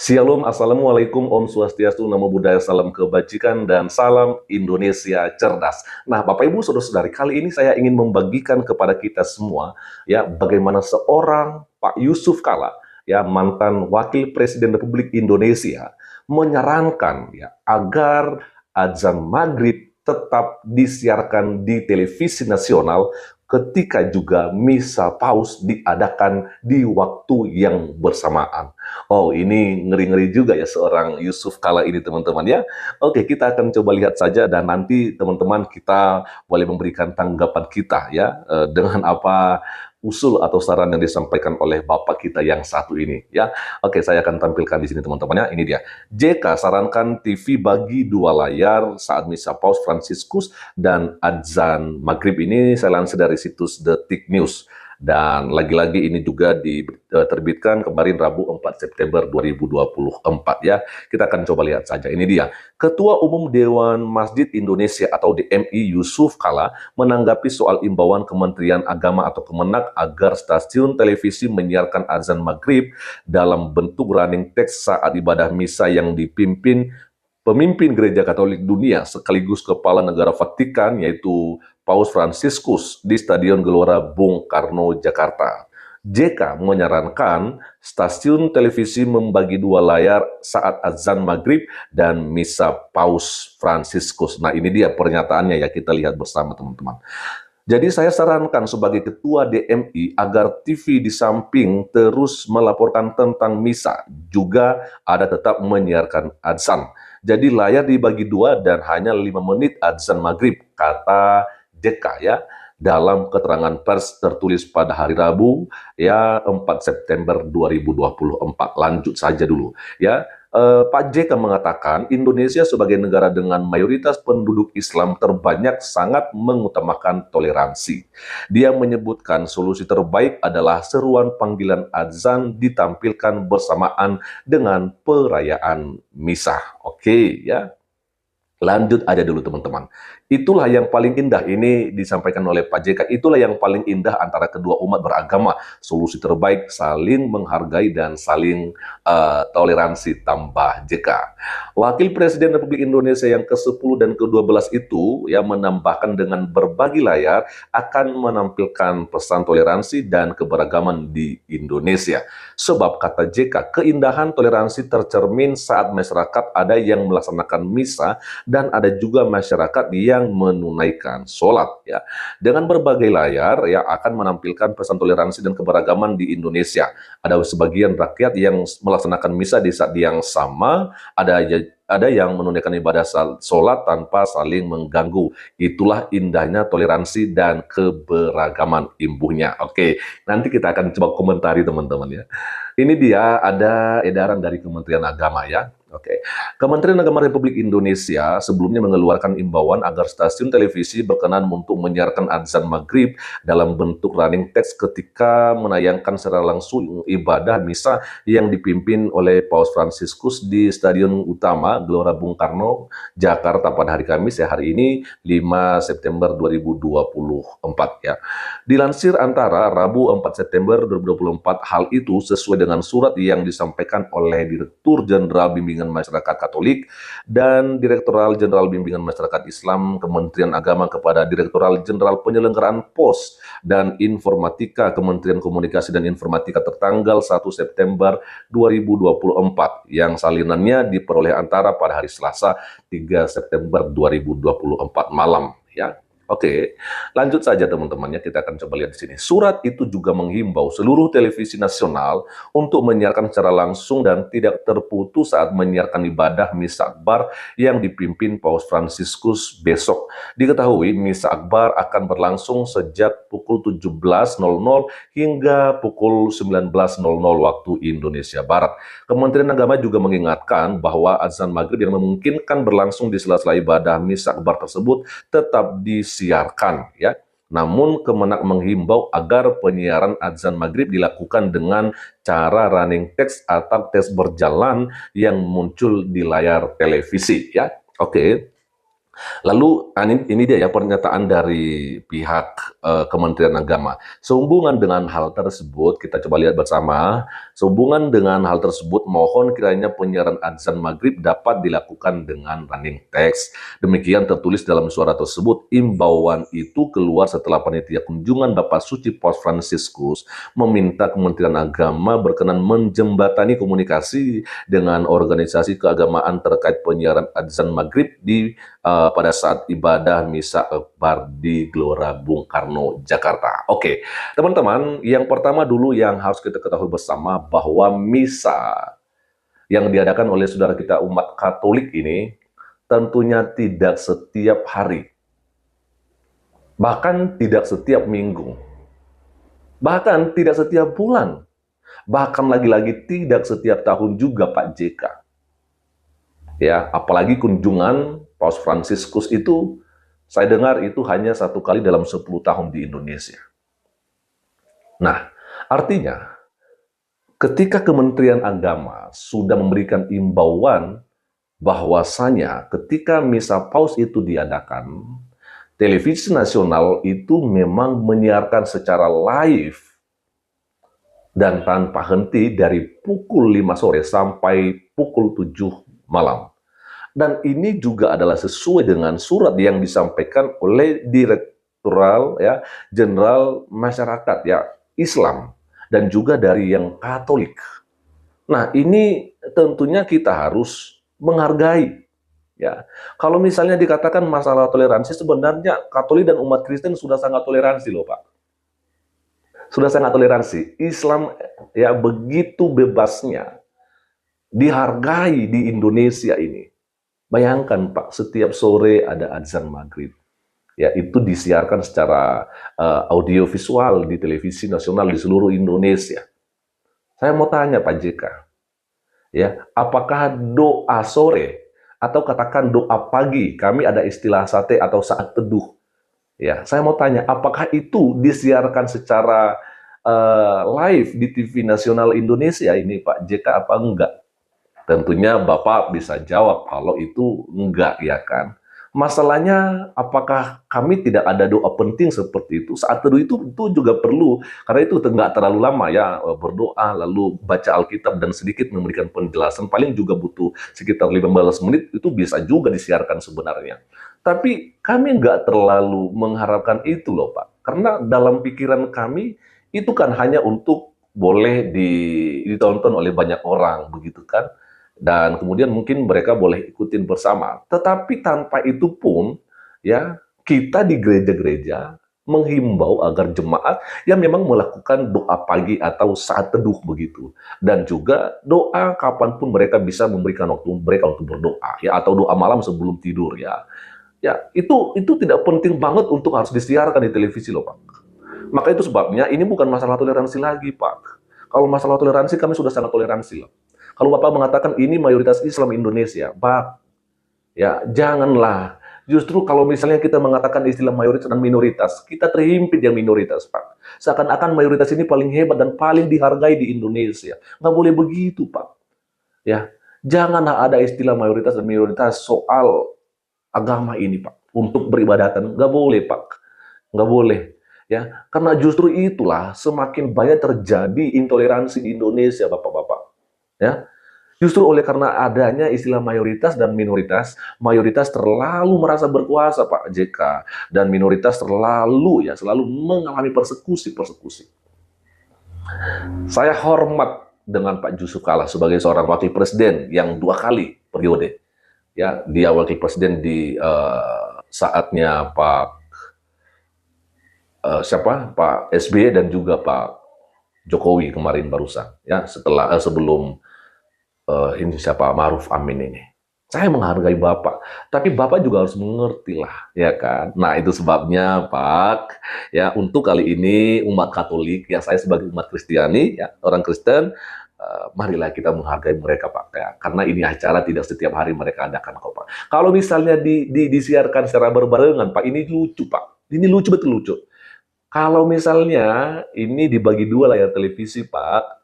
Shalom, Assalamualaikum, Om Swastiastu, Namo Buddhaya, Salam Kebajikan, dan Salam Indonesia Cerdas. Nah, Bapak Ibu, Saudara-saudari, kali ini saya ingin membagikan kepada kita semua, ya, bagaimana seorang Pak Yusuf Kalla, ya, mantan Wakil Presiden Republik Indonesia, menyarankan, ya, agar azan maghrib tetap disiarkan di televisi nasional ketika juga misa paus diadakan di waktu yang bersamaan. Oh, ini ngeri-ngeri juga ya seorang Yusuf Kalla ini, teman-teman ya. Oke, kita akan coba lihat saja dan nanti teman-teman kita boleh memberikan tanggapan kita ya dengan apa usul atau saran yang disampaikan oleh Bapak kita yang satu ini ya. Oke, saya akan tampilkan di sini teman-teman ya. Ini dia. JK sarankan TV bagi dua layar saat misa Paus Fransiskus dan azan maghrib. Ini saya lansir dari situs Detik News. Dan lagi-lagi ini juga diterbitkan kemarin Rabu 4 September 2024 ya. Kita akan coba lihat saja. Ini dia. Ketua Umum Dewan Masjid Indonesia atau DMI Yusuf Kalla menanggapi soal imbauan Kementerian Agama atau Kemenak agar stasiun televisi menyiarkan azan maghrib dalam bentuk running text saat ibadah misa yang dipimpin pemimpin Gereja Katolik Dunia sekaligus Kepala Negara Vatikan yaitu Paus Fransiskus di Stadion Gelora Bung Karno, Jakarta. JK menyarankan stasiun televisi membagi dua layar saat azan maghrib dan misa Paus Fransiskus. Nah, ini dia pernyataannya ya, kita lihat bersama teman-teman. Jadi saya sarankan sebagai ketua DMI agar TV di samping terus melaporkan tentang misa, juga ada tetap menyiarkan azan. Jadi layar dibagi dua dan hanya 5 menit azan maghrib, kata JK ya, dalam keterangan pers tertulis pada hari Rabu ya 4 September 2024. Lanjut saja dulu ya. Pak JK mengatakan Indonesia sebagai negara dengan mayoritas penduduk Islam terbanyak sangat mengutamakan toleransi. Dia menyebutkan solusi terbaik adalah seruan panggilan azan ditampilkan bersamaan dengan perayaan misa. Oke ya. Lanjut aja dulu teman-teman. Itulah yang paling indah, ini disampaikan oleh Pak JK, itulah yang paling indah antara kedua umat beragama. Solusi terbaik saling menghargai dan saling toleransi, tambah JK. Wakil Presiden Republik Indonesia yang ke-10 dan ke-12 itu ya menambahkan dengan berbagi layar akan menampilkan pesan toleransi dan keberagaman di Indonesia. Sebab kata JK, keindahan toleransi tercermin saat masyarakat ada yang melaksanakan misa dan ada juga masyarakat yang menunaikan sholat ya. Dengan berbagai layar ya akan menampilkan pesan toleransi dan keberagaman di Indonesia. Ada sebagian rakyat yang melaksanakan misa di saat yang sama, ada yang menunaikan ibadah sholat tanpa saling mengganggu. Itulah indahnya toleransi dan keberagaman, imbuhnya. Oke, nanti kita akan coba komentari teman-teman ya. Ini dia ada edaran dari Kementerian Agama ya. Oke, Kementerian Agama Republik Indonesia sebelumnya mengeluarkan imbauan agar stasiun televisi berkenan untuk menyiarkan azan maghrib dalam bentuk running text ketika menayangkan secara langsung ibadah misa yang dipimpin oleh Paus Fransiskus di Stadion Utama Gelora Bung Karno, Jakarta pada hari Kamis ya, hari ini 5 September 2024 ya. Dilansir antara Rabu 4 September 2024, hal itu sesuai dengan surat yang disampaikan oleh Direktur Jenderal Bimbingan Masyarakat Katolik dan Direktoral Jenderal Bimbingan Masyarakat Islam Kementerian Agama kepada Direktoral Jenderal Penyelenggaraan Pos dan Informatika Kementerian Komunikasi dan Informatika tertanggal 1 September 2024 yang salinannya diperoleh antara pada hari Selasa 3 September 2024 malam ya. Oke, lanjut saja teman-teman ya, kita akan coba lihat di sini. Surat itu juga menghimbau seluruh televisi nasional untuk menyiarkan secara langsung dan tidak terputus saat menyiarkan ibadah Misa Akbar yang dipimpin Paus Fransiskus besok. Diketahui Misa Akbar akan berlangsung sejak pukul 17.00 hingga pukul 19.00 waktu Indonesia Barat. Kementerian Agama juga mengingatkan bahwa azan maghrib yang memungkinkan berlangsung di sela-sela ibadah Misa Akbar tersebut tetap disiarkan ya. Namun Kemenak menghimbau agar penyiaran azan maghrib dilakukan dengan cara running text atau teks berjalan yang muncul di layar televisi ya. Oke. Lalu ini dia ya pernyataan dari pihak Kementerian Agama. Sehubungan dengan hal tersebut, kita coba lihat bersama. Sehubungan dengan hal tersebut, mohon kiranya penyiaran azan maghrib dapat dilakukan dengan running text. Demikian tertulis dalam suara tersebut. Imbauan itu keluar setelah panitia kunjungan Bapak Suci Paus Fransiskus meminta Kementerian Agama berkenan menjembatani komunikasi dengan organisasi keagamaan terkait penyiaran azan maghrib pada saat ibadah Misa Akbar di Gelora Bung Karno, Jakarta. Oke, teman-teman, yang pertama dulu yang harus kita ketahui bersama bahwa Misa yang diadakan oleh saudara kita umat Katolik ini tentunya tidak setiap hari, bahkan tidak setiap minggu, bahkan tidak setiap bulan, bahkan lagi-lagi tidak setiap tahun juga Pak JK. Ya, apalagi kunjungan Paus Fransiskus itu saya dengar itu hanya 1 kali dalam 10 tahun di Indonesia. Nah, artinya ketika Kementerian Agama sudah memberikan imbauan bahwasanya ketika Misa Paus itu diadakan, televisi nasional itu memang menyiarkan secara live dan tanpa henti dari pukul 5 sore sampai pukul 7 malam. Dan ini juga adalah sesuai dengan surat yang disampaikan oleh Direktoral ya Jenderal Masyarakat ya Islam dan juga dari yang Katolik. Nah, ini tentunya kita harus menghargai ya. Kalau misalnya dikatakan masalah toleransi, sebenarnya Katolik dan umat Kristen sudah sangat toleransi loh, Pak. Sudah sangat toleransi. Islam ya begitu bebasnya dihargai di Indonesia ini. Bayangkan Pak, setiap sore ada azan maghrib. Ya, itu disiarkan secara audiovisual di televisi nasional di seluruh Indonesia. Saya mau tanya Pak JK, ya, apakah doa sore atau katakan doa pagi, kami ada istilah sate atau saat teduh. Ya, saya mau tanya, apakah itu disiarkan secara live di TV nasional Indonesia ini Pak JK apa enggak? Tentunya Bapak bisa jawab kalau itu enggak, ya kan? Masalahnya, apakah kami tidak ada doa penting seperti itu? Saat teduh itu juga perlu, karena itu enggak terlalu lama ya, berdoa, lalu baca Alkitab dan sedikit memberikan penjelasan, paling juga butuh sekitar 15 menit, itu bisa juga disiarkan sebenarnya. Tapi kami enggak terlalu mengharapkan itu loh Pak, karena dalam pikiran kami, itu kan hanya untuk boleh ditonton oleh banyak orang, begitu kan? Dan kemudian mungkin mereka boleh ikutin bersama. Tetapi tanpa itu pun, ya kita di gereja-gereja menghimbau agar jemaat yang memang melakukan doa pagi atau saat teduh begitu, dan juga doa kapanpun mereka bisa memberikan waktu mereka untuk berdoa, ya atau doa malam sebelum tidur ya. Ya itu tidak penting banget untuk harus disiarkan di televisi loh Pak. Maka itu sebabnya ini bukan masalah toleransi lagi Pak. Kalau masalah toleransi kami sudah sangat toleransi loh. Kalau Bapak mengatakan ini mayoritas Islam Indonesia, Pak, ya janganlah. Justru kalau misalnya kita mengatakan istilah mayoritas dan minoritas, kita terhimpit yang minoritas, Pak. Seakan-akan mayoritas ini paling hebat dan paling dihargai di Indonesia. Nggak boleh begitu, Pak. Ya, janganlah ada istilah mayoritas dan minoritas soal agama ini, Pak. Untuk beribadatan, nggak boleh, Pak. Nggak boleh. Ya, karena justru itulah semakin banyak terjadi intoleransi di Indonesia, Bapak-bapak. Ya, justru oleh karena adanya istilah mayoritas dan minoritas, mayoritas terlalu merasa berkuasa Pak JK, dan minoritas selalu mengalami persekusi. Saya hormat dengan Pak Yusuf Kalla sebagai seorang wakil presiden yang 2 kali periode. Ya, dia wakil presiden di saatnya Pak SBY dan juga Pak Jokowi kemarin barusan, ya sebelum ini siapa Ma'ruf Amin ini. Saya menghargai Bapak, tapi Bapak juga harus mengerti lah, ya kan? Nah, itu sebabnya, Pak, ya untuk kali ini umat Katolik, ya saya sebagai umat Kristiani, ya orang Kristen, marilah kita menghargai mereka, Pak, ya. Karena ini acara tidak setiap hari mereka adakan kok, Pak. Kalau misalnya disiarkan secara berbarengan, Pak, ini lucu, Pak. Ini lucu, betul lucu. Kalau misalnya ini dibagi 2 layar televisi, Pak,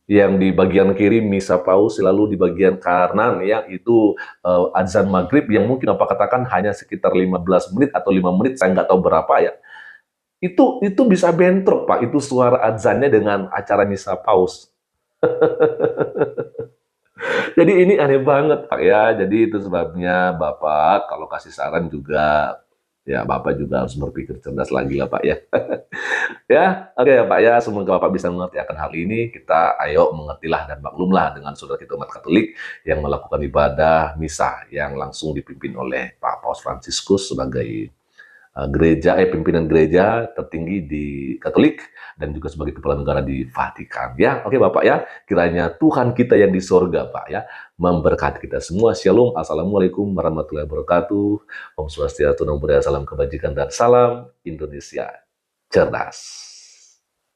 yang di bagian kiri misa paus, lalu di bagian kanan ya itu azan maghrib yang mungkin apa katakan hanya sekitar 15 menit atau 5 menit, saya nggak tahu berapa ya. Itu bisa bentrok Pak, itu suara azannya dengan acara misa paus. Jadi ini aneh banget Pak ya. Jadi itu sebabnya Bapak kalau kasih saran juga ya Bapak juga harus berpikir cerdas lagi lah Pak ya. Ya, oke ya Pak ya, semoga Bapak bisa mengerti akan hal ini. Kita ayo mengertilah dan maklumlah dengan saudara kita umat Katolik yang melakukan ibadah misa yang langsung dipimpin oleh Pak Paus Fransiskus sebagai pimpinan gereja tertinggi di Katolik dan juga sebagai kepala negara di Vatikan. Ya, oke Bapak ya, kiranya Tuhan kita yang di sorga Pak ya, memberkati kita semua. Shalom, Assalamualaikum warahmatullahi wabarakatuh. Om Swastiastu, Namo Buddhaya, salam kebajikan dan salam Indonesia cerdas.